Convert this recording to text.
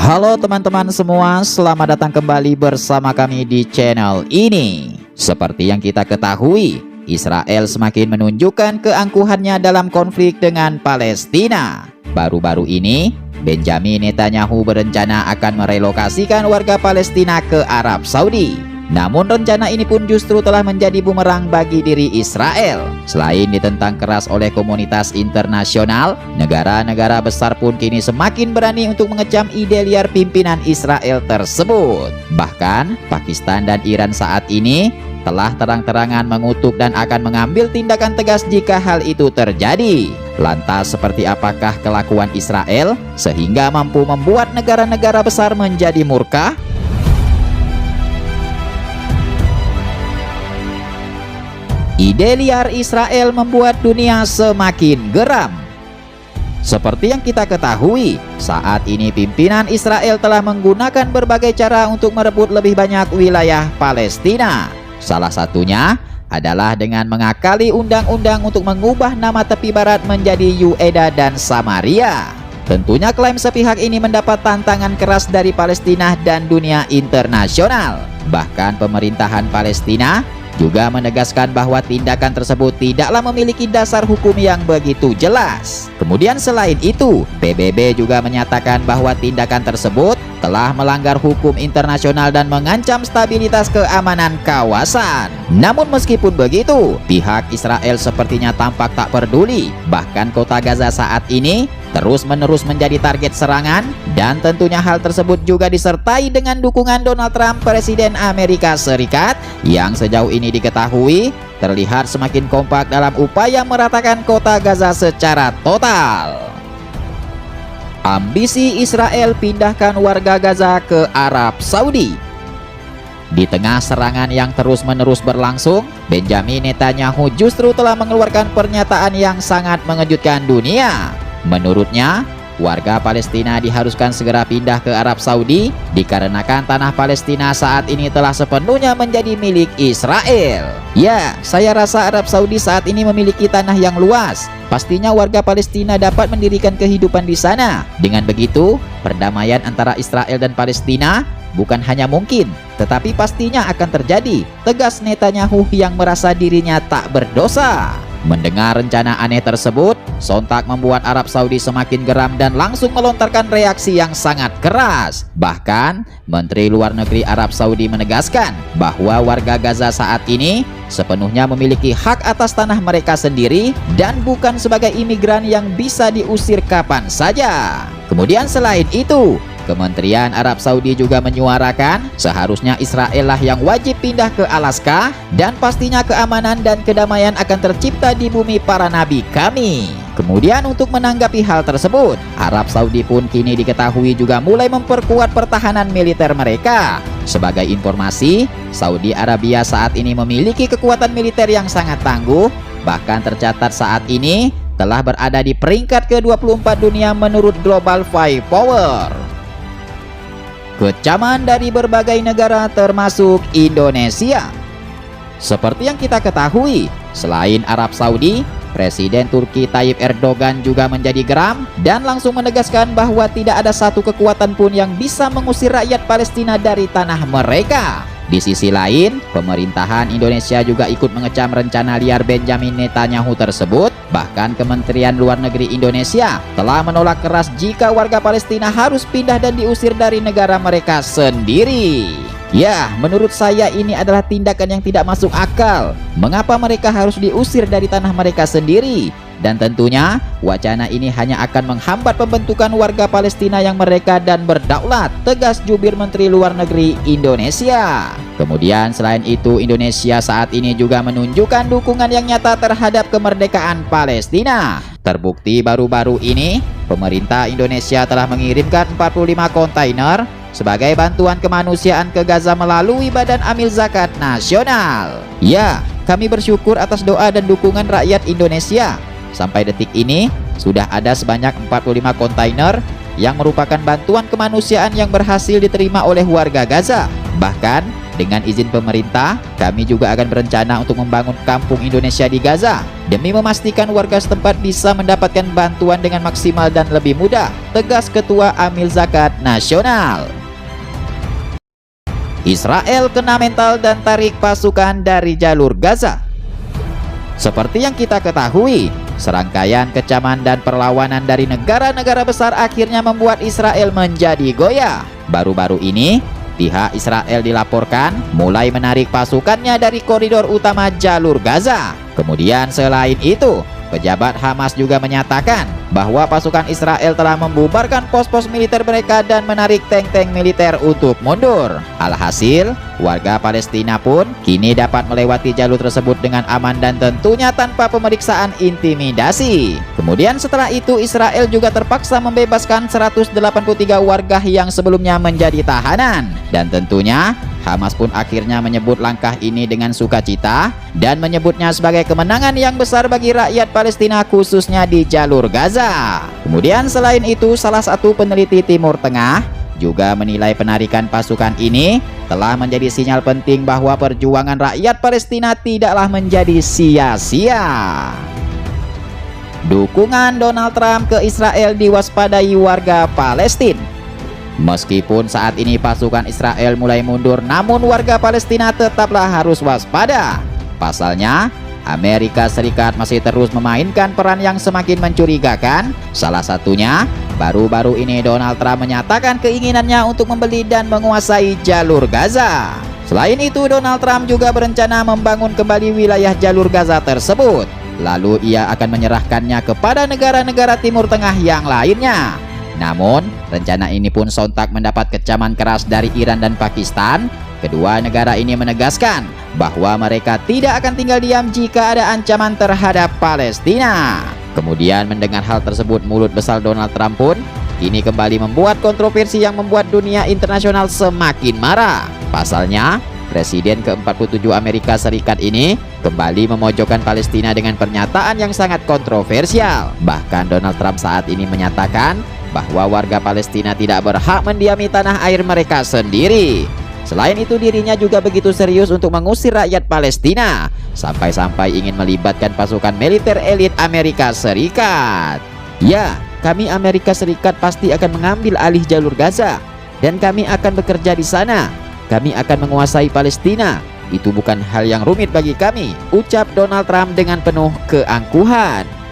Halo teman-teman semua, selamat datang kembali bersama kami di channel ini. Seperti yang kita ketahui, Israel semakin menunjukkan keangkuhannya dalam konflik dengan Palestina. Baru-baru ini, Benjamin Netanyahu berencana akan merelokasikan warga Palestina ke Arab Saudi. Namun rencana ini pun justru telah menjadi bumerang bagi diri Israel. Selain ditentang keras oleh komunitas internasional, negara-negara besar pun kini semakin berani untuk mengecam ide liar pimpinan Israel tersebut. Bahkan, Pakistan dan Iran saat ini telah terang-terangan mengutuk dan akan mengambil tindakan tegas jika hal itu terjadi. Lantas seperti apakah kelakuan Israel sehingga mampu membuat negara-negara besar menjadi murka? Ide liar Israel membuat dunia semakin geram. Seperti yang kita ketahui, saat ini pimpinan Israel telah menggunakan berbagai cara untuk merebut lebih banyak wilayah Palestina. Salah satunya adalah dengan mengakali undang-undang untuk mengubah nama tepi barat menjadi Yueda dan Samaria. Tentunya klaim sepihak ini mendapat tantangan keras dari Palestina dan dunia internasional. Bahkan pemerintahan Palestina juga menegaskan bahwa tindakan tersebut tidaklah memiliki dasar hukum yang begitu jelas. Kemudian selain itu, PBB juga menyatakan bahwa tindakan tersebut telah melanggar hukum internasional dan mengancam stabilitas keamanan kawasan. Namun meskipun begitu, pihak Israel sepertinya tampak tak peduli. Bahkan kota Gaza saat ini terus-menerus menjadi target serangan, dan tentunya hal tersebut juga disertai dengan dukungan Donald Trump, Presiden Amerika Serikat, yang sejauh ini diketahui terlihat semakin kompak dalam upaya meratakan kota Gaza secara total. Ambisi Israel pindahkan warga Gaza ke Arab Saudi. Di tengah serangan yang terus-menerus berlangsung, Benjamin Netanyahu justru telah mengeluarkan pernyataan yang sangat mengejutkan dunia. Menurutnya, warga Palestina diharuskan segera pindah ke Arab Saudi dikarenakan tanah Palestina saat ini telah sepenuhnya menjadi milik Israel. Ya, saya rasa Arab Saudi saat ini memiliki tanah yang luas. Pastinya warga Palestina dapat mendirikan kehidupan di sana. Dengan begitu, perdamaian antara Israel dan Palestina bukan hanya mungkin, tetapi pastinya akan terjadi, tegas Netanyahu yang merasa dirinya tak berdosa. Mendengar rencana aneh tersebut, sontak membuat Arab Saudi semakin geram dan langsung melontarkan reaksi yang sangat keras. Bahkan, Menteri Luar Negeri Arab Saudi menegaskan bahwa warga Gaza saat ini sepenuhnya memiliki hak atas tanah mereka sendiri dan bukan sebagai imigran yang bisa diusir kapan saja. Kemudian selain itu, Kementerian Arab Saudi juga menyuarakan seharusnya Israel lah yang wajib pindah ke Alaska dan pastinya keamanan dan kedamaian akan tercipta di bumi para nabi kami. Kemudian untuk menanggapi hal tersebut, Arab Saudi pun kini diketahui juga mulai memperkuat pertahanan militer mereka. Sebagai informasi, Saudi Arabia saat ini memiliki kekuatan militer yang sangat tangguh, bahkan tercatat saat ini telah berada di peringkat ke-24 dunia menurut Global Firepower. Kecaman dari berbagai negara termasuk Indonesia. Seperti yang kita ketahui, selain Arab Saudi, Presiden Turki Tayyip Erdogan juga menjadi geram dan langsung menegaskan bahwa tidak ada satu kekuatan pun yang bisa mengusir rakyat Palestina dari tanah mereka. Di sisi lain, pemerintahan Indonesia juga ikut mengecam rencana liar Benjamin Netanyahu tersebut. Bahkan Kementerian Luar Negeri Indonesia telah menolak keras jika warga Palestina harus pindah dan diusir dari negara mereka sendiri. Ya, menurut saya ini adalah tindakan yang tidak masuk akal. Mengapa mereka harus diusir dari tanah mereka sendiri? Dan tentunya wacana ini hanya akan menghambat pembentukan warga Palestina yang merdeka dan berdaulat, tegas jubir Menteri Luar Negeri Indonesia. Kemudian selain itu, Indonesia saat ini juga menunjukkan dukungan yang nyata terhadap kemerdekaan Palestina. Terbukti baru-baru ini, pemerintah Indonesia telah mengirimkan 45 kontainer sebagai bantuan kemanusiaan ke Gaza melalui Badan Amil Zakat Nasional. Ya, kami bersyukur atas doa dan dukungan rakyat Indonesia. Sampai detik ini, sudah ada sebanyak 45 kontainer yang merupakan bantuan kemanusiaan yang berhasil diterima oleh warga Gaza. Bahkan, Dengan izin pemerintah, kami juga akan berencana untuk membangun kampung Indonesia di Gaza demi memastikan warga setempat bisa mendapatkan bantuan dengan maksimal dan lebih mudah, tegas Ketua Amil Zakat Nasional. Israel kena mental dan tarik pasukan dari jalur Gaza. Seperti yang kita ketahui, serangkaian kecaman dan perlawanan dari negara-negara besar akhirnya membuat Israel menjadi goyah. Baru-baru ini, pihak Israel dilaporkan mulai menarik pasukannya dari koridor utama jalur Gaza. Kemudian selain itu, pejabat Hamas juga menyatakan bahwa pasukan Israel telah membubarkan pos-pos militer mereka dan menarik tank-tank militer untuk mundur. Alhasil, warga Palestina pun kini dapat melewati jalur tersebut dengan aman dan tentunya tanpa pemeriksaan intimidasi. Kemudian setelah itu Israel juga terpaksa membebaskan 183 warga yang sebelumnya menjadi tahanan. Dan tentunya Hamas pun akhirnya menyebut langkah ini dengan sukacita dan menyebutnya sebagai kemenangan yang besar bagi rakyat Palestina khususnya di jalur Gaza. Kemudian selain itu, salah satu peneliti Timur Tengah juga menilai penarikan pasukan ini telah menjadi sinyal penting bahwa perjuangan rakyat Palestina tidaklah menjadi sia-sia. Dukungan Donald Trump ke Israel diwaspadai warga Palestina. Meskipun saat ini pasukan Israel mulai mundur, namun warga Palestina tetaplah harus waspada. Pasalnya, Amerika Serikat masih terus memainkan peran yang semakin mencurigakan. Salah satunya, baru-baru ini Donald Trump menyatakan keinginannya untuk membeli dan menguasai jalur Gaza. Selain itu, Donald Trump juga berencana membangun kembali wilayah jalur Gaza tersebut. Lalu ia akan menyerahkannya kepada negara-negara Timur Tengah yang lainnya. Namun, rencana ini pun sontak mendapat kecaman keras dari Iran dan Pakistan. Kedua negara ini menegaskan bahwa mereka tidak akan tinggal diam jika ada ancaman terhadap Palestina. Kemudian mendengar hal tersebut, mulut besar Donald Trump pun kini kembali membuat kontroversi yang membuat dunia internasional semakin marah. Pasalnya, Presiden ke-47 Amerika Serikat ini kembali memojokkan Palestina dengan pernyataan yang sangat kontroversial. Bahkan Donald Trump saat ini menyatakan bahwa warga Palestina tidak berhak mendiami tanah air mereka sendiri. Selain itu, dirinya juga begitu serius untuk mengusir rakyat Palestina, sampai-sampai ingin melibatkan pasukan militer elit Amerika Serikat. Ya, kami Amerika Serikat pasti akan mengambil alih jalur Gaza, dan kami akan bekerja di sana. Kami akan menguasai Palestina. Itu bukan hal yang rumit bagi kami, ucap Donald Trump dengan penuh keangkuhan.